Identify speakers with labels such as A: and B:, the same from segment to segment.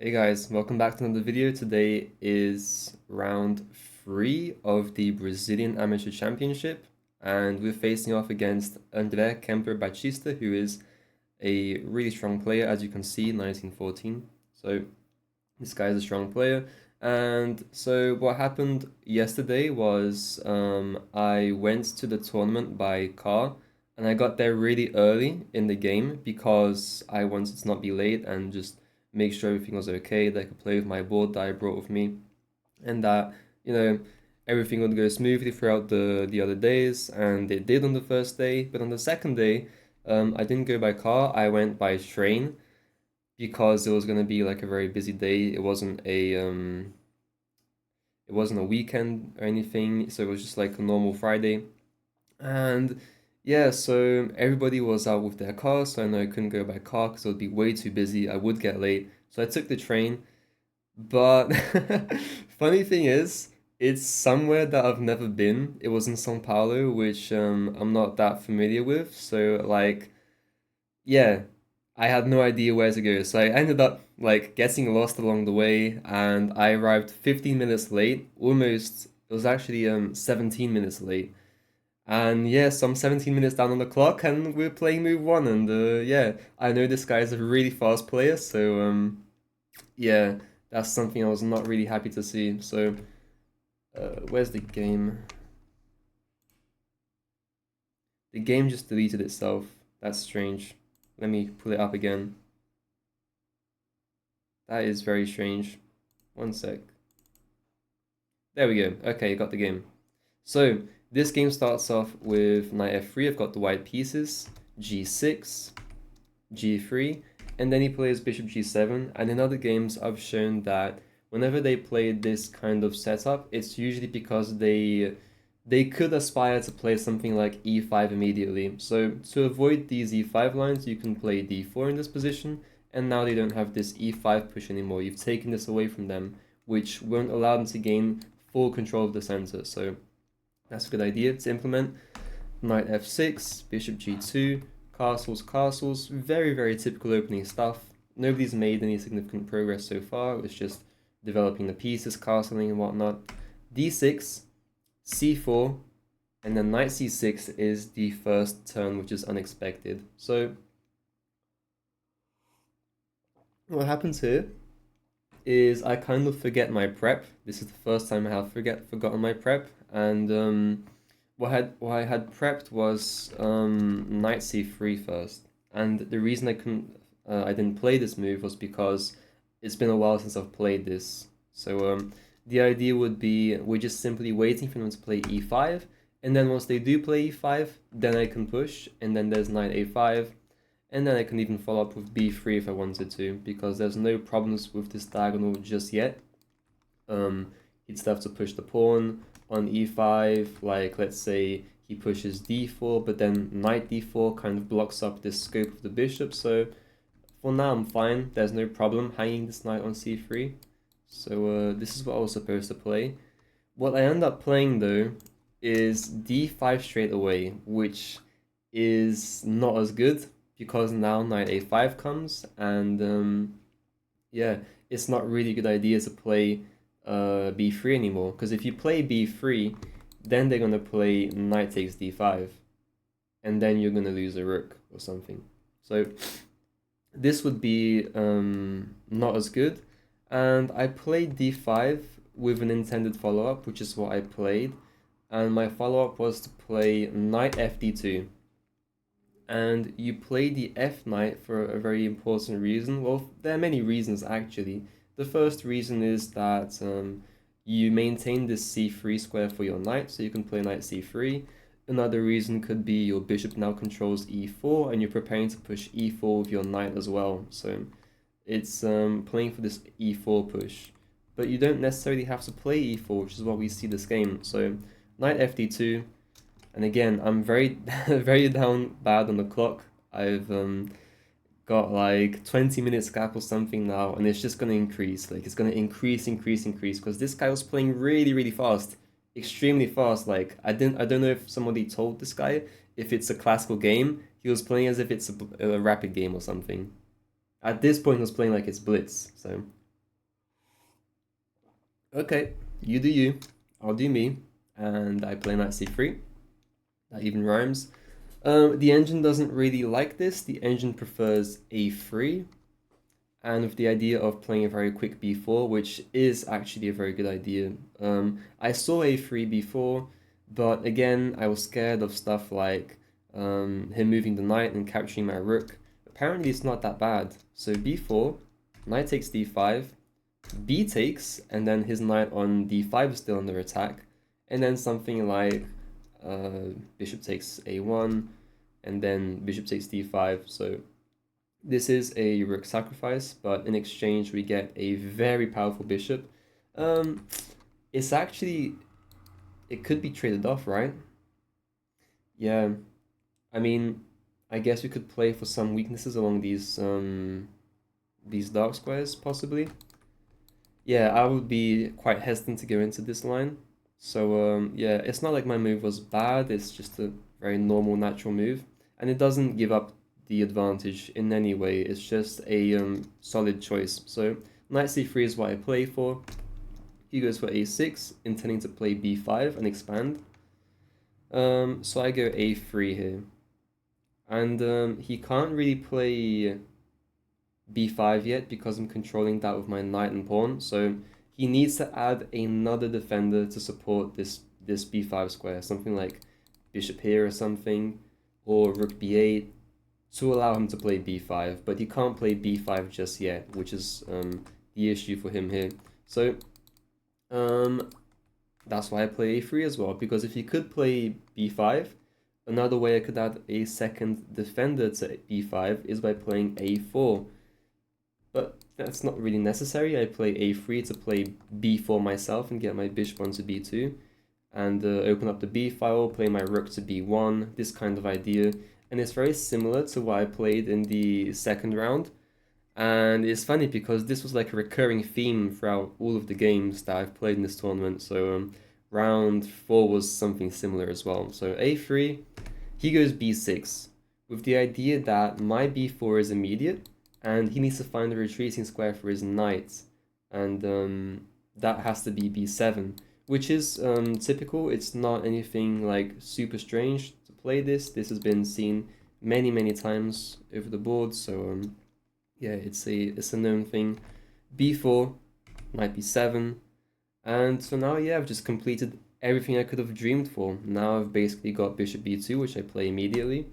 A: Hey guys, welcome back to another video. Today is round 3 of the Brazilian Amateur Championship, and we're facing off against André Kemper Batista, who is a really strong player, as you can see, 1914. So this guy is a strong player. And so what happened yesterday was I went to the tournament by car, and I got there really early in the game because I wanted to not be late and just make sure everything was okay, that I could play with my board that I brought with me, and that, you know, everything would go smoothly throughout the other days, and it did on the first day. But on the second day, I didn't go by car, I went by train because it was gonna be like a very busy day. It wasn't a weekend or anything, so it was just like a normal Friday. And yeah, so everybody was out with their cars, so I know I couldn't go by car because it would be way too busy. I would get late. So I took the train. But funny thing is, it's somewhere that I've never been. It was in São Paulo, which I'm not that familiar with. So like, yeah, I had no idea where to go. So I ended up like getting lost along the way, and I arrived 15 minutes late. Almost, it was actually 17 minutes late. And yeah, so I'm 17 minutes down on the clock, and we're playing move one. And yeah, I know this guy is a really fast player, so yeah, that's something I was not really happy to see. So where's the game? The game just deleted itself. That's strange. Let me pull it up again. That is very strange. One sec. There we go. Okay, got the game. So this game starts off with knight f3. I've got the white pieces. g6, g3, and then he plays bishop g7. And in other games, I've shown that whenever they play this kind of setup, it's usually because they could aspire to play something like e5 immediately. So to avoid these e5 lines, you can play d4 in this position, and now they don't have this e5 push anymore. You've taken this away from them, which won't allow them to gain full control of the center. So that's a good idea to implement. Knight f6, bishop g2, castles, castles. Very, very typical opening stuff. Nobody's made any significant progress so far. It's just developing the pieces, castling and whatnot. d6, c4, and then knight c6 is the first turn, which is unexpected. So what happens here is I kind of forget my prep. This is the first time I have forgotten my prep, and what I had prepped was knight c3 first. And the reason I didn't play this move was because it's been a while since I've played this. So the idea would be we're just simply waiting for them to play e5, and then once they do play e5, then I can push, and then there's knight a5, and then I can even follow up with b3 if I wanted to, because there's no problems with this diagonal just yet. He'd still have to push the pawn on e5, like let's say he pushes d4, but then knight d4 kind of blocks up this scope of the bishop, so for now I'm fine, there's no problem hanging this knight on c3. So this is what I was supposed to play. What I end up playing though is d5 straight away, which is not as good because now knight a5 comes, and yeah, it's not really a good idea to play b3 anymore, because if you play b3, then they're gonna play knight takes d5, and then you're gonna lose a rook or something. So this would be not as good, and I played d5 with an intended follow-up, which is what I played, and my follow-up was to play knight fd2. And you play the f knight for a very important reason. Well, there are many reasons actually. The first reason is that you maintain this c3 square for your knight, so you can play knight c3. Another reason could be your bishop now controls e4, and you're preparing to push e4 with your knight as well. So it's playing for this e4 push. But you don't necessarily have to play e4, which is what we see this game. So knight fd2. And again, I'm very, very down bad on the clock. I've got like 20 minutes gap or something now, and it's just gonna increase. Like it's gonna increase, increase, increase, because this guy was playing really, really fast, extremely fast. Like I don't know if somebody told this guy if it's a classical game. He was playing as if it's a rapid game or something. At this point, he was playing like it's blitz. So Okay, you do you, I'll do me, and I play knight c3. That even rhymes. The engine doesn't really like this. The engine prefers a3, and with the idea of playing a very quick b4, which is actually a very good idea. I saw a3 before, but again, I was scared of stuff like him moving the knight and capturing my rook. Apparently, it's not that bad. So b4, knight takes d5, b takes, and then his knight on d5 is still under attack, and then something like bishop takes a1, and then bishop takes d5. So this is a rook sacrifice, but in exchange we get a very powerful bishop. Um, it's actually, it could be traded off, right? Yeah, I mean, I guess we could play for some weaknesses along these dark squares, possibly. Yeah, I would be quite hesitant to go into this line. So yeah, it's not like my move was bad, it's just a very normal, natural move. And it doesn't give up the advantage in any way, it's just a solid choice. So knight c3 is what I play for. He goes for a6, intending to play b5 and expand. So I go a3 here. And he can't really play b5 yet because I'm controlling that with my knight and pawn. So he needs to add another defender to support this b5 square, something like bishop here or something, or rook b8 to allow him to play b5. But he can't play b5 just yet, which is the issue for him here. So that's why I play a3 as well, because if he could play b5, another way I could add a second defender to b5 is by playing a4. But that's not really necessary. I play a3 to play b4 myself and get my bishop onto b2, and open up the b file, play my rook to b1, this kind of idea. And it's very similar to what I played in the second round. And it's funny because this was like a recurring theme throughout all of the games that I've played in this tournament. So round 4 was something similar as well. So a3, he goes b6, with the idea that my b4 is immediate, and he needs to find a retreating square for his knight, and that has to be b7, which is typical. It's not anything like super strange to play this. This has been seen many times over the board, so yeah, it's a known thing. b4, knight b7, and so now, yeah, I've just completed everything I could have dreamed for. Now I've basically got bishop b2, which I play immediately,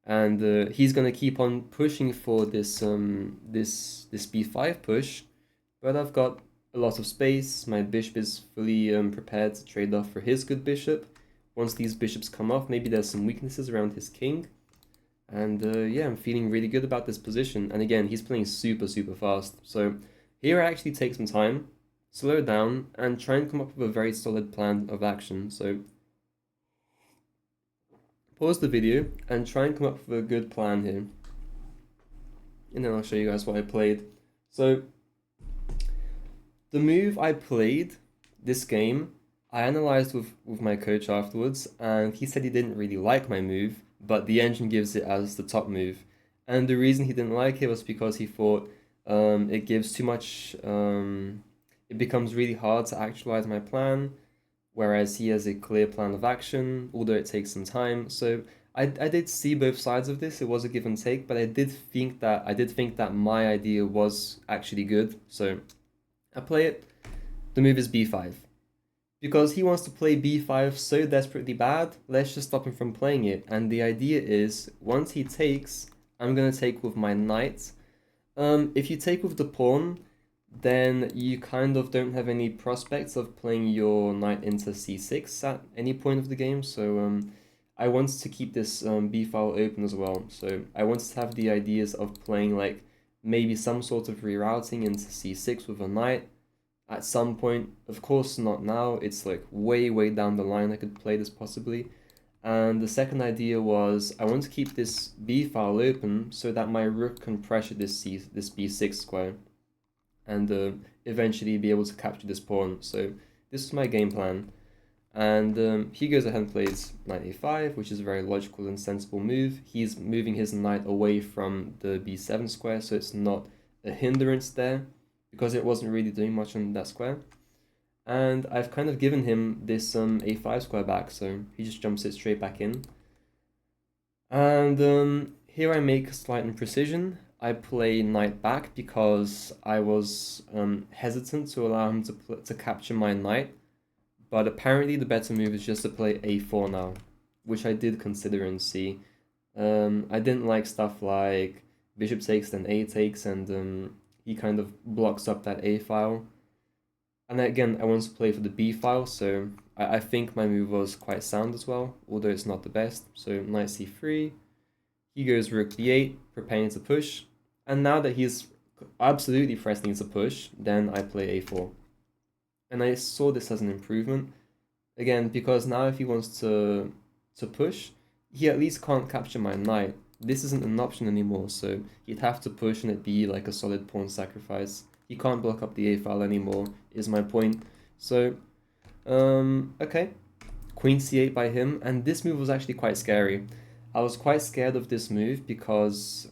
A: and he's gonna keep on pushing for this this b5 push, but I've got a lot of space. My bishop is fully prepared to trade off for his good bishop. Once these bishops come off, maybe there's some weaknesses around his king, and yeah, I'm feeling really good about this position. And again, he's playing super fast, so here I actually take some time, slow down, and try and come up with a very solid plan of action. So pause the video and try and come up with a good plan here, and then I'll show you guys what I played. So the move I played this game, I analyzed with my coach afterwards, and he said he didn't really like my move, but the engine gives it as the top move. And the reason he didn't like it was because he thought it gives too much, it becomes really hard to actualize my plan, whereas he has a clear plan of action, although it takes some time. So I did see both sides of this. It was a give and take, but I did think that my idea was actually good. So I play it. The move is b5. Because he wants to play b5 so desperately bad, let's just stop him from playing it. And the idea is, once he takes, I'm going to take with my knight. If you take with the pawn, then you kind of don't have any prospects of playing your knight into c6 at any point of the game. So I wanted to keep this b file open as well. So I wanted to have the ideas of playing like maybe some sort of rerouting into c6 with a knight at some point. Of course not now, it's like way down the line I could play this possibly. And the second idea was I want to keep this b file open so that my rook can pressure this b6 square, and eventually be able to capture this pawn. So this is my game plan. And he goes ahead and plays knight a5, which is a very logical and sensible move. He's moving his knight away from the b7 square, so it's not a hindrance there, because it wasn't really doing much on that square. And I've kind of given him this a5 square back, so he just jumps it straight back in. And here I make slight imprecision. I play knight back because I was hesitant to allow him to capture my knight. But apparently the better move is just to play a4 now, which I did consider in c. I didn't like stuff like bishop takes, then a takes, and he kind of blocks up that a file. And again, I wanted to play for the b file, so I think my move was quite sound as well, although it's not the best. So knight c3, he goes rook d8, preparing to push. And now that he's absolutely pressing to push, then I play a4. And I saw this as an improvement. Again, because now if he wants to push, he at least can't capture my knight. This isn't an option anymore, so he'd have to push and it'd be like a solid pawn sacrifice. He can't block up the a file anymore, is my point. So, okay. Queen c8 by him, and this move was actually quite scary. I was quite scared of this move because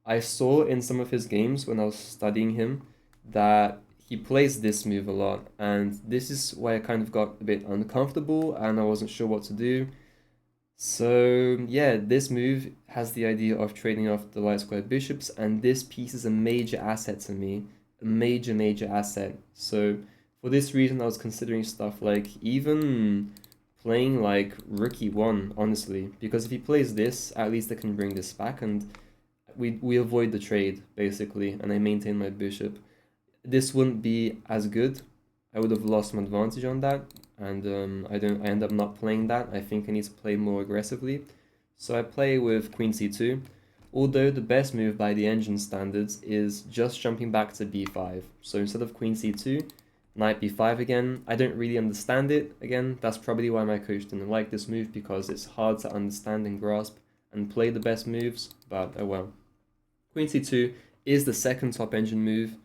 A: I saw in some of his games when I was studying him that he plays this move a lot, and this is why I kind of got a bit uncomfortable and I wasn't sure what to do. So yeah, this move has the idea of trading off the light square bishops, and this piece is a major asset to me, a major asset. So for this reason, I was considering stuff like even playing like rook e1, honestly, because if he plays this, at least I can bring this back, and we avoid the trade basically, and I maintain my bishop. This wouldn't be as good. I would have lost some advantage on that, and I end up not playing that. I think I need to play more aggressively. So I play with queen c2, although the best move by the engine standards is just jumping back to b5. So instead of queen c2, knight b5 again. I don't really understand it. Again, that's probably why my coach didn't like this move, because it's hard to understand and grasp and play the best moves, but oh well. Queen c2 is the second top engine move,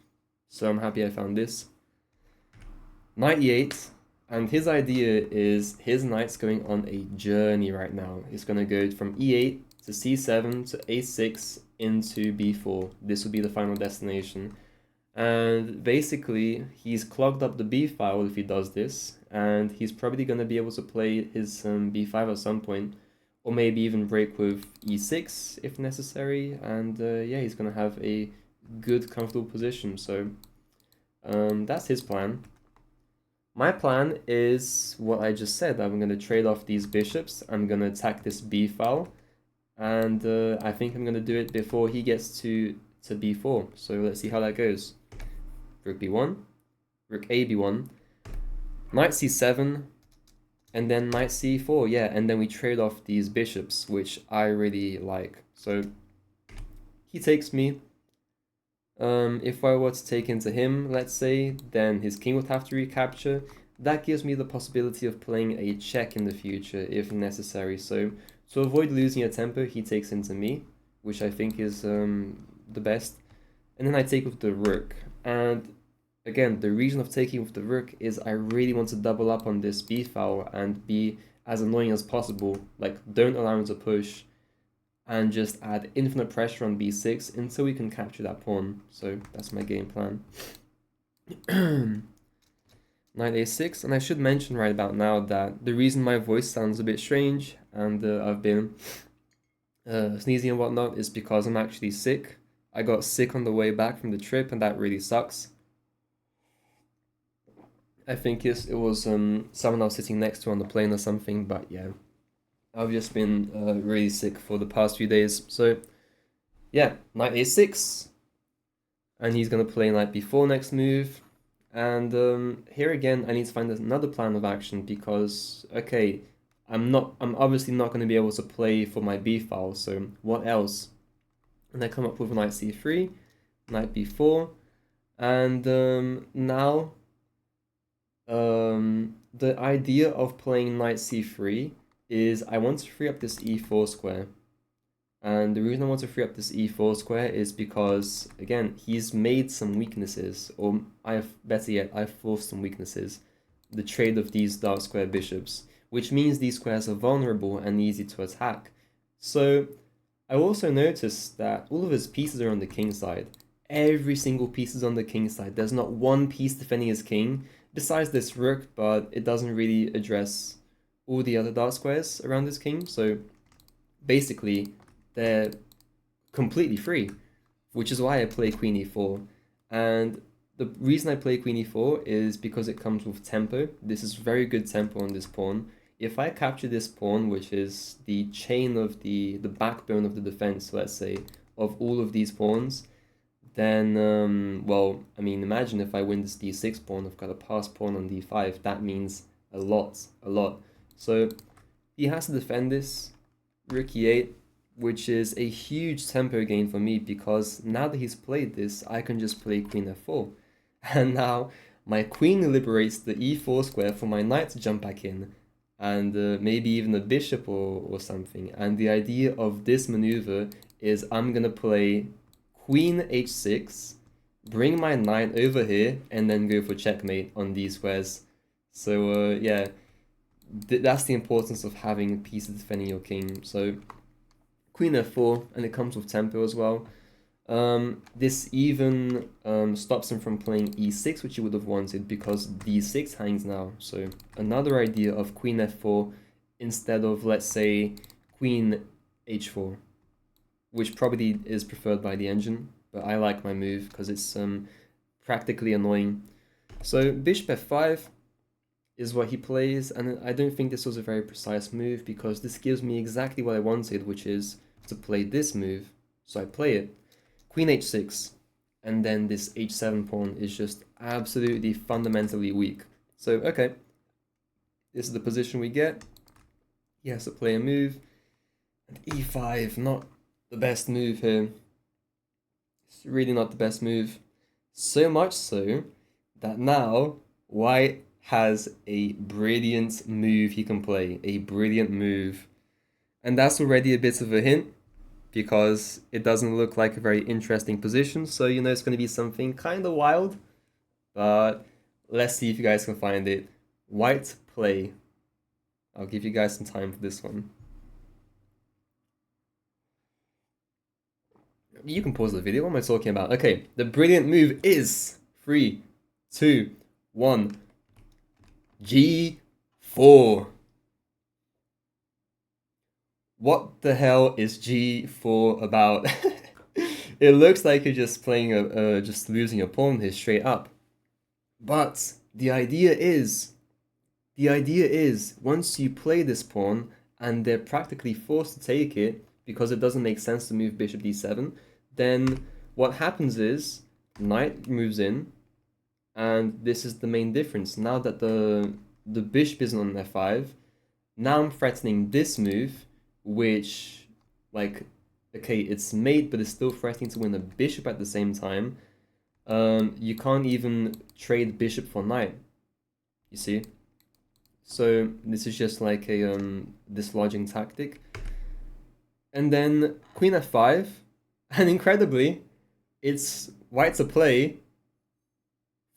A: so I'm happy I found this. Knight e8, and his idea is his knight's going on a journey right now. He's going to go from e8 to c7 to a6 into b4. This will be the final destination. And basically, he's clogged up the b file if he does this, and he's probably going to be able to play his b5 at some point, or maybe even break with e6 if necessary, and yeah, he's going to have a good, comfortable position. So that's his plan. My plan is what I just said. I'm going to trade off these bishops. I'm going to attack this b file, and I think I'm going to do it before he gets to b4. So let's see how that goes. Rook b1, rook a b1, knight c7, and then knight c4. Yeah, and then we trade off these bishops, which I really like. So he takes me. If I were to take into him, let's say, then his king would have to recapture. That gives me the possibility of playing a check in the future if necessary. So to avoid losing a tempo, he takes into me, which I think is the best. And then I take with the rook. And again, the reason of taking with the rook is I really want to double up on this b file and be as annoying as possible. Like, don't allow him to push, and just add infinite pressure on b6 until we can capture that pawn. So that's my game plan. Knight a6, and I should mention right about now that the reason my voice sounds a bit strange and I've been sneezing and whatnot is because I'm actually sick. I got sick on the way back from the trip, and that really sucks. I think it was someone I was sitting next to on the plane or something, but yeah. I've just been really sick for the past few days. So yeah, knight a6, and he's gonna play knight b4 next move. And here again, I need to find another plan of action because okay, I'm obviously not going to be able to play for my b file. So what else? And I come up with knight c3, knight b4, and now the idea of playing knight c3 is I want to free up this e4 square. And the reason I want to free up this e4 square is because, again, he's made some weaknesses, or better yet, I've forced some weaknesses. The trade of these dark square bishops, which means these squares are vulnerable and easy to attack. So I also noticed that all of his pieces are on the king side. Every single piece is on the king side. There's not one piece defending his king. besides this rook, but it doesn't really address all the other dark squares around this king. So basically, they're completely free, which is why I play queen e4. And the reason I play queen e4 is because it comes with tempo. This is very good tempo on this pawn. If I capture this pawn, which is the chain of the backbone of the defense, let's say, of all of these pawns, then, well, I mean, imagine if I win this d6 pawn, I've got a passed pawn on d5. That means a lot, a lot. So he has to defend this, rook e8, which is a huge tempo gain for me because now that he's played this, I can just play queen f4. And now my queen liberates the e4 square for my knight to jump back in, and maybe even a bishop or something. And the idea of this maneuver is I'm going to play queen h6, bring my knight over here, and then go for checkmate on these squares. So yeah, that's the importance of having pieces defending your king. So queen f4, and it comes with tempo as well. This even stops him from playing e6, which he would have wanted, because d6 hangs now. So another idea of queen f4 instead of, let's say, queen h4, which probably is preferred by the engine, but I like my move because it's practically annoying. So bishop f5 is what he plays, and I don't think this was a very precise move because this gives me exactly what I wanted, which is to play this move. So I play it. Queen h6, and then this h7 pawn is just absolutely fundamentally weak. So, okay, this is the position we get. He has to play a move, and e5, not the best move here. It's really not the best move. So much so that now white has a brilliant move he can play, a brilliant move. And that's already a bit of a hint, because it doesn't look like a very interesting position, so you know it's going to be something kind of wild, but let's see if you guys can find it. White play. I'll give you guys some time for this one. You can pause the video, what am I talking about? Okay, the brilliant move is 3, 2, 1, G4. What the hell is G4 about? It looks like you're just playing just losing a pawn here straight up. But the idea is once you play this pawn and they're practically forced to take it because it doesn't make sense to move bishop d7, then what happens is knight moves in, and this is the main difference. Now that the bishop isn't on f5, now I'm threatening this move, which, like, okay, it's mate, but it's still threatening to win a bishop at the same time. You can't even trade bishop for knight, you see? So this is just like a dislodging tactic. And then queen f5, and incredibly, it's white to play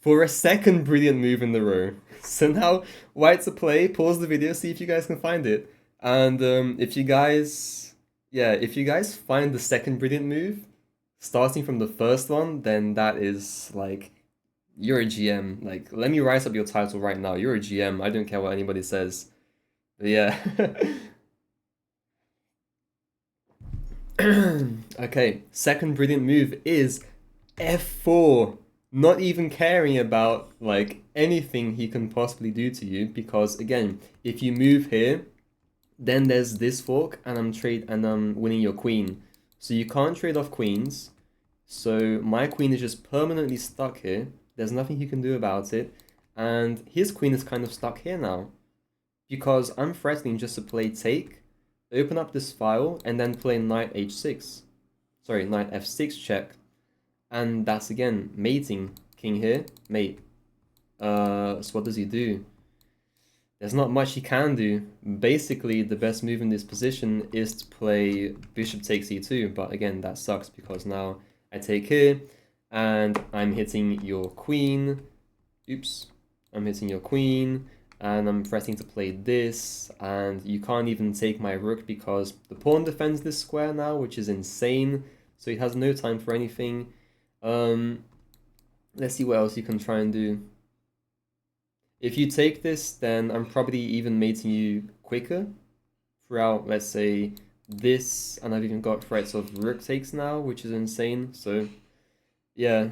A: for a second brilliant move in the row. So now white to play, pause the video, see if you guys can find it. And if you guys find the second brilliant move, starting from the first one, then that is like, you're a GM. Like, let me write up your title right now. You're a GM. I don't care what anybody says. But yeah. Okay, second brilliant move is f4. Not even caring about like anything he can possibly do to you, because again, if you move here, then there's this fork, and I'm winning your queen. So you can't trade off queens. So my queen is just permanently stuck here. There's nothing he can do about it. And his queen is kind of stuck here now, because I'm threatening just to play take, open up this file, and then play knight h6. Sorry, knight f6 check. And that's again mating. King here, mate. So what does he do? There's not much he can do. Basically, the best move in this position is to play bishop takes e2, but again, that sucks because now I take here, and I'm hitting your queen. Oops. I'm hitting your queen, and I'm threatening to play this, and you can't even take my rook because the pawn defends this square now, which is insane, so he has no time for anything. Let's see what else you can try and do. If you take this, then I'm probably even mating you quicker throughout, let's say, this, and I've even got threats of rook takes now, which is insane. So, yeah.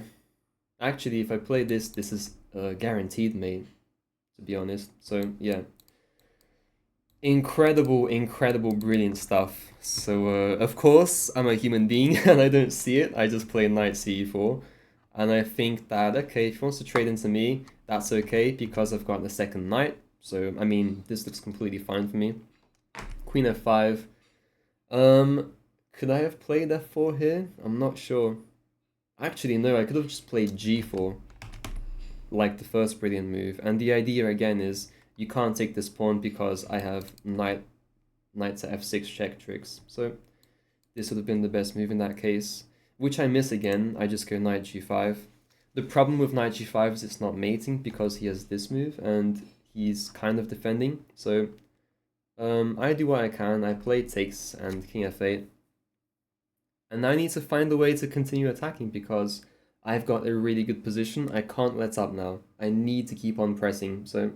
A: Actually, if I play this, this is a guaranteed mate, to be honest. So, yeah. Incredible, incredible, brilliant stuff. So, of course, I'm a human being and I don't see it. I just play knight ce4. And I think that, okay, if he wants to trade into me, that's okay because I've got the second knight. So, I mean, this looks completely fine for me. Queen f5. Could I have played f4 here? I'm not sure. Actually, no, I could have just played g4, like the first brilliant move. And the idea, again, is you can't take this pawn because I have knight to f6 check tricks. So this would have been the best move in that case, which I miss again. I just go knight g5. The problem with knight g5 is it's not mating because he has this move and he's kind of defending. So I do what I can. I play takes and king f8. And now I need to find a way to continue attacking because I've got a really good position. I can't let up now. I need to keep on pressing. So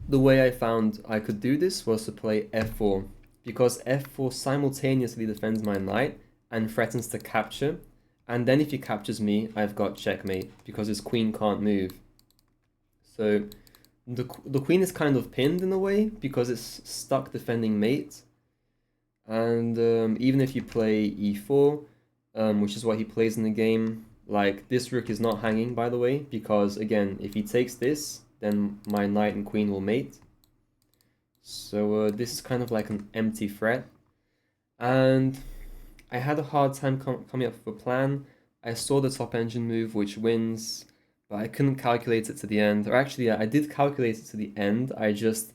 A: the way I found I could do this was to play f4, because f4 simultaneously defends my knight and threatens to capture, and then if he captures me, I've got checkmate, because his queen can't move. So the queen is kind of pinned in a way, because it's stuck defending mate, and even if you play e4, which is what he plays in the game, like this rook is not hanging, by the way, because again, if he takes this, then my knight and queen will mate. So this is kind of like an empty threat. And I had a hard time coming up with a plan. I saw the top engine move, which wins, but I couldn't calculate it to the end. Or actually, I did calculate it to the end. I just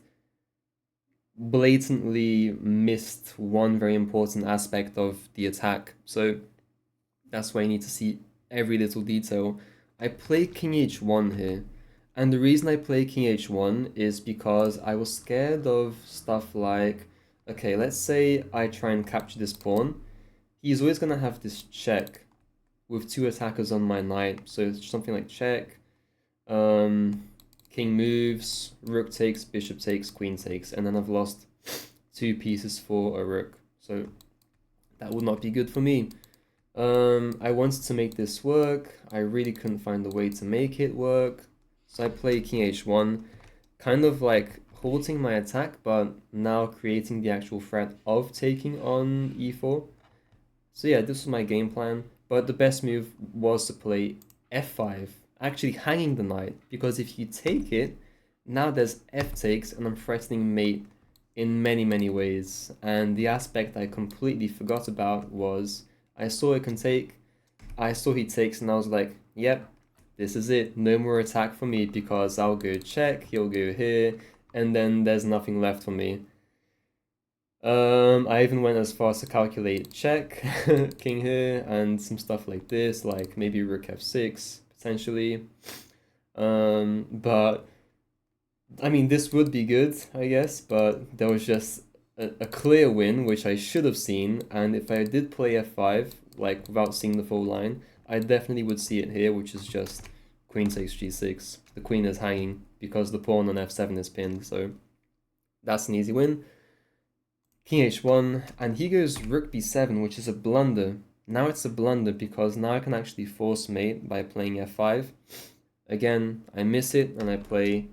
A: blatantly missed one very important aspect of the attack. So that's why you need to see every little detail. I play king h1 here. And the reason I play king h1 is because I was scared of stuff like, okay, let's say I try and capture this pawn. He's always going to have this check with two attackers on my knight. So it's something like check, king moves, rook takes, bishop takes, queen takes. And then I've lost 2 pieces for a rook. So that would not be good for me. I wanted to make this work. I really couldn't find a way to make it work. So I play king h1, kind of like halting my attack, but now creating the actual threat of taking on e4. So yeah, this was my game plan, but the best move was to play f5, actually hanging the knight, because if you take it, now there's f takes and I'm threatening mate in many, many ways. And the aspect I completely forgot about was I saw it can take, I saw he takes, and I was like, yep, this is it. No more attack for me because I'll go check, he'll go here, and then there's nothing left for me. I even went as far as to calculate check, king here, and some stuff like this, like maybe rook f6, potentially. But, I mean, this would be good, I guess, but there was just a clear win, which I should have seen, and if I did play f5, like, without seeing the full line, I definitely would see it here, which is just queen takes g6. The queen is hanging because the pawn on f7 is pinned, so that's an easy win. King h1, and he goes rook b7, which is a blunder. Now it's a blunder because now I can actually force mate by playing f5. Again, I miss it and I play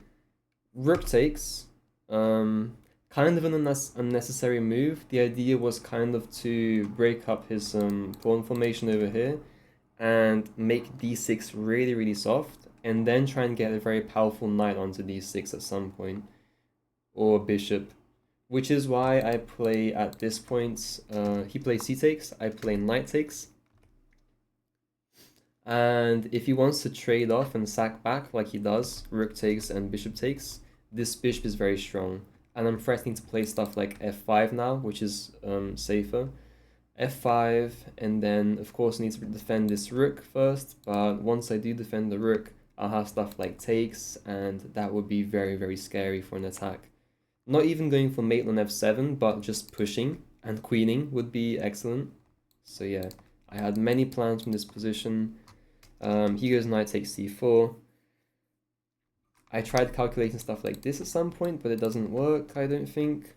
A: rook takes. Kind of an unnecessary move. The idea was kind of to break up his pawn formation over here and make d6 really, really soft, and then try and get a very powerful knight onto d6 at some point, or bishop, which is why I play at this point, he plays c takes, I play knight takes, and if he wants to trade off and sack back like he does, rook takes and bishop takes, this bishop is very strong, and I'm threatening to play stuff like f5 now, which is safer. f5, and then of course I need to defend this rook first, but once I do defend the rook, I'll have stuff like takes, and that would be very, very scary for an attack. Not even going for mate on f7, but just pushing and queening would be excellent. So yeah, I had many plans from this position. He goes knight takes c4. I tried calculating stuff like this at some point, but it doesn't work, I don't think.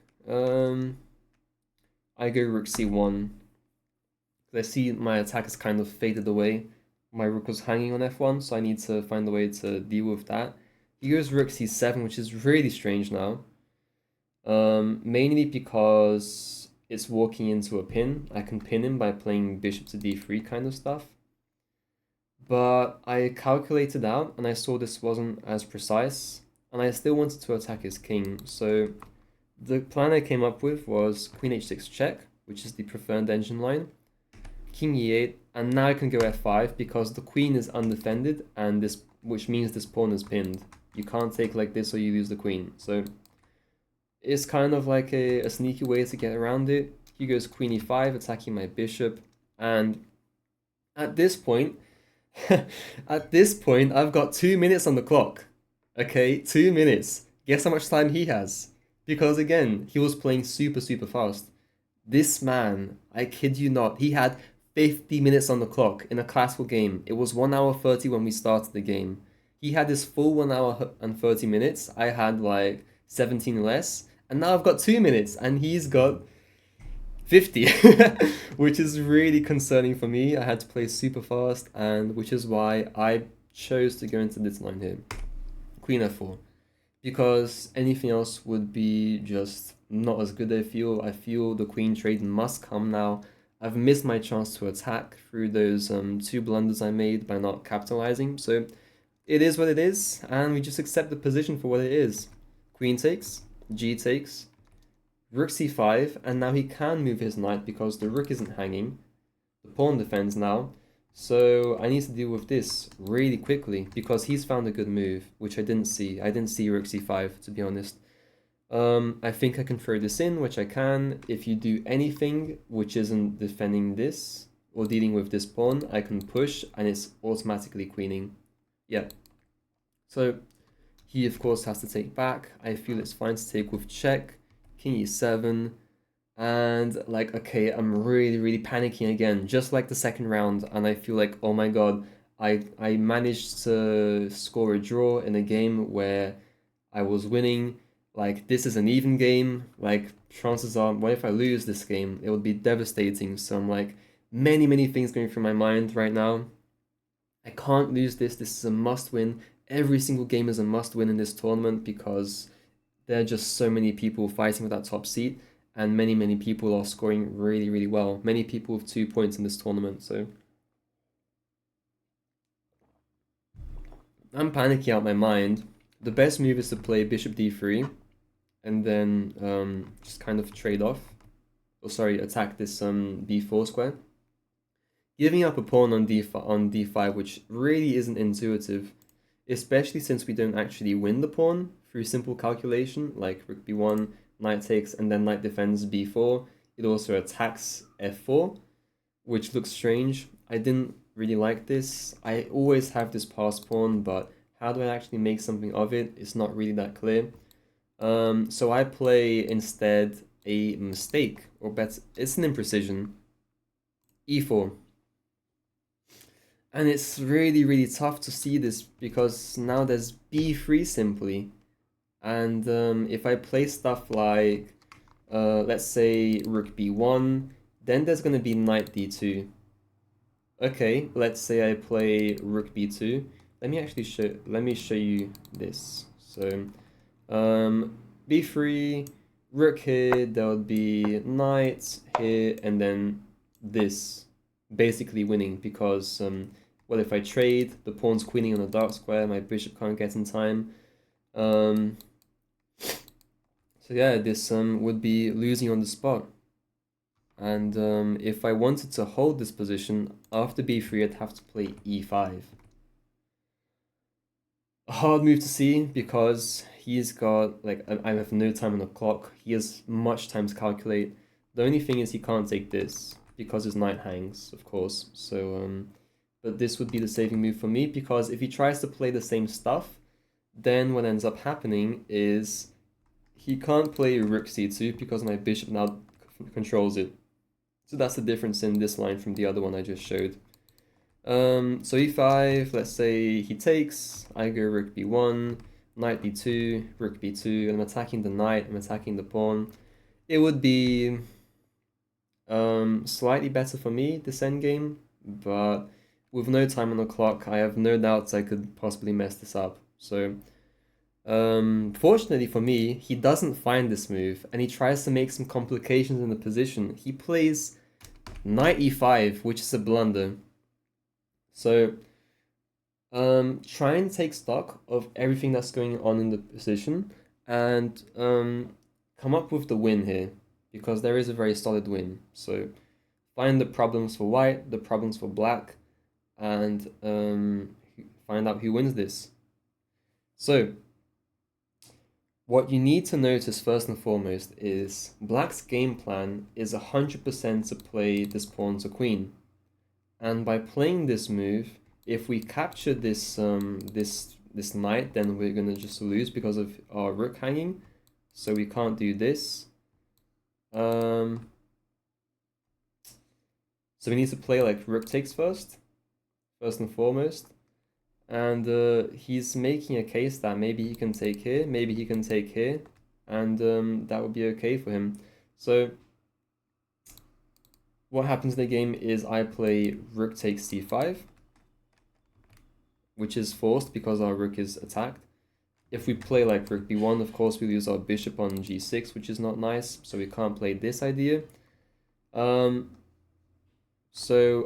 A: I go rook c1. I see my attack has kind of faded away. My rook was hanging on f1, so I need to find a way to deal with that. He goes rook c7, which is really strange now. Mainly because it's walking into a pin. I can pin him by playing bishop to d3 kind of stuff. But I calculated out and I saw this wasn't as precise, and I still wanted to attack his king. So the plan I came up with was queen h6 check, which is the preferred engine line, king e8, and now I can go f5 because the queen is undefended, and this, which means this pawn is pinned. You can't take like this or you lose the queen. So it's kind of like a sneaky way to get around it. He goes queen e5, attacking my bishop, and at this point, I've got 2 minutes on the clock. Okay, 2 minutes. Guess how much time he has? Because again, he was playing super, super fast. This man, I kid you not, he had 50 minutes on the clock in a classical game. It was 1 hour 30 when we started the game. He had this full 1 hour and 30 minutes. I had like 17 less. And now I've got 2 minutes and he's got 50, which is really concerning for me. I had to play super fast, and which is why I chose to go into this line here. Queen f4. Because anything else would be just not as good, I feel. I feel the queen trade must come now. I've missed my chance to attack through those 2 blunders I made by not capitalizing. So it is what it is, and we just accept the position for what it is. Queen takes, g takes, rook c5, and now he can move his knight because the rook isn't hanging. The pawn defends now. So I need to deal with this really quickly because he's found a good move, which I didn't see. I didn't see rook c5, to be honest. I think I can throw this in, which I can. If you do anything which isn't defending this or dealing with this pawn, I can push and it's automatically queening. Yeah. So he, of course, has to take back. I feel it's fine to take with check. King e7, and like, okay, I'm really panicking again, just like the second round, and I feel like, oh my god, I managed to score a draw in a game where I was winning. Like, this is an even game. Like, chances are, what if I lose this game? It would be devastating. So I'm like, many things going through my mind right now. I can't lose this. This is a must win. Every single game is a must win in this tournament because there are just so many people fighting for that top seat, and many people are scoring really well. Many people with 2 points in this tournament, so I'm panicking out my mind. The best move is to play bishop d3, and then just kind of trade off. Oh, sorry, attack this b4 square. Giving up a pawn on d5, which really isn't intuitive, especially since we don't actually win the pawn through simple calculation, like rook b1, knight takes, and then knight defends b4. It also attacks f4, which looks strange. I didn't really like this. I always have this passed pawn, but how do I actually make something of it? It's not really that clear. So I play instead a mistake, or better, it's an imprecision. e4. And it's really tough to see this because now there's b3 simply. And if I play stuff like, let's say rook b1, then there's going to be knight d2. Okay, let's say I play rook b2. Let me show you this. So b3, rook here, there would be knight here, and then this, basically winning because well, if I trade, the pawn's queening on the dark square, my bishop can't get in time. So yeah, this would be losing on the spot. And if I wanted to hold this position, after b3, I'd have to play e5. A hard move to see because he's got, like, I have no time on the clock. He has much time to calculate. The only thing is he can't take this because his knight hangs, of course. So, but this would be the saving move for me because if he tries to play the same stuff, then what ends up happening is he can't play rook c2 because my bishop now controls it. So that's the difference in this line from the other one I just showed. So e5, let's say he takes, I go rook b1, knight d2, rook b2, and I'm attacking the knight, I'm attacking the pawn, it would be slightly better for me, this endgame, but with no time on the clock, I have no doubts I could possibly mess this up. So, fortunately for me, he doesn't find this move, and he tries to make some complications in the position. He plays knight e5, which is a blunder. So, try and take stock of everything that's going on in the position, and come up with the win here, because there is a very solid win. So, find the problems for white, the problems for black, and find out who wins this. So, what you need to notice first and foremost is black's game plan is 100% to play this pawn to queen. And by playing this move, if we capture this this knight, then we're gonna just lose because of our rook hanging. So we can't do this. So we need to play like rook takes first and foremost. And he's making a case that maybe he can take here, maybe he can take here, and that would be okay for him. So what happens in the game is I play rook takes c5, which is forced because our rook is attacked. If we play like rook b1, of course we lose our bishop on g6, which is not nice, so we can't play this idea. So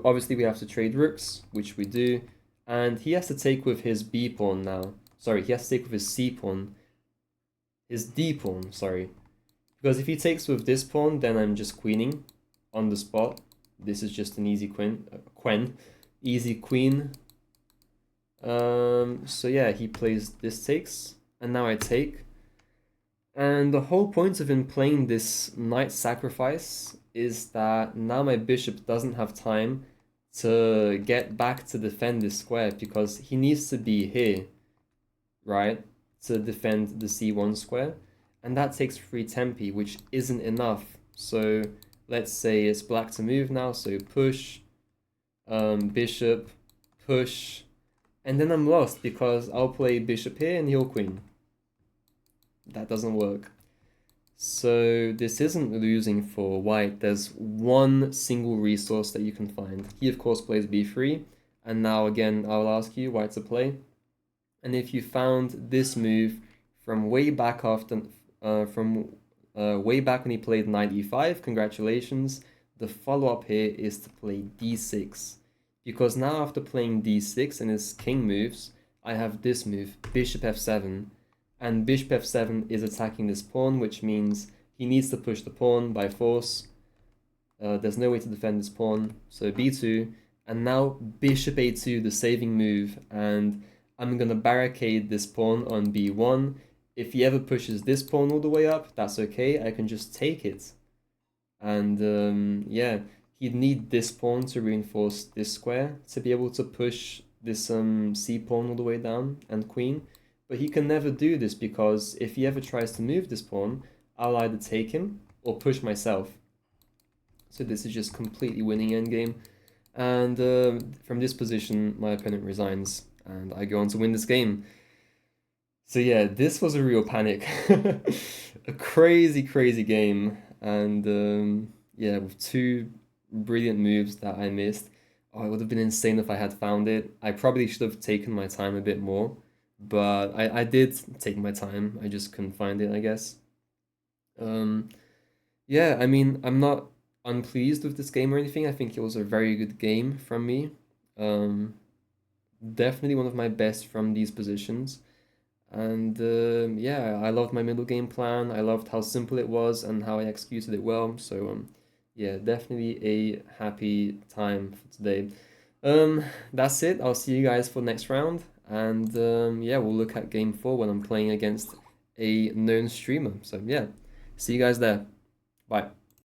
A: obviously we have to trade rooks, which we do, and he has to take with his b pawn now. Sorry, he has to take with his c pawn. His d pawn, sorry. Because if he takes with this pawn, then I'm just queening on the spot. This is just an easy easy queen. So yeah, he plays this takes, and now I take. And the whole point of him playing this knight sacrifice is that now my bishop doesn't have time to get back to defend this square, because he needs to be here, right, to defend the c1 square, and that takes free tempi, which isn't enough. So let's say it's black to move now, so push, bishop, push, and then I'm lost because I'll play bishop here and he'll queen. That doesn't work. So this isn't losing for white. There's one single resource that you can find. He of course plays b3, and now again I'll ask you white to play. And if you found this move from way back way back when he played knight e5, congratulations. The follow-up here is to play d6, because now after playing d6 and his king moves, I have this move, bishop f7. And bishop f7 is attacking this pawn, which means he needs to push the pawn by force. There's no way to defend this pawn, so b2. And now bishop a2, the saving move, and I'm going to barricade this pawn on b1. If he ever pushes this pawn all the way up, that's okay, I can just take it. And yeah, he'd need this pawn to reinforce this square to be able to push this c pawn all the way down and queen. But he can never do this, because if he ever tries to move this pawn, I'll either take him or push myself. So this is just completely winning endgame. And from this position, my opponent resigns, and I go on to win this game. So yeah, this was a real panic. A crazy, crazy game. And yeah, with two brilliant moves that I missed. Oh, it would have been insane if I had found it. I probably should have taken my time a bit more. But I did take my time. I just couldn't find it, I guess. Yeah, I mean, I'm not unpleased with this game or anything. I think it was a very good game from me. Definitely one of my best from these positions. And yeah, I loved my middle game plan. I loved how simple it was and how I executed it well. So yeah, definitely a happy time for today. That's it. I'll see you guys for next round. And yeah, we'll look at game 4 when I'm playing against a known streamer. So yeah, see you guys there. Bye.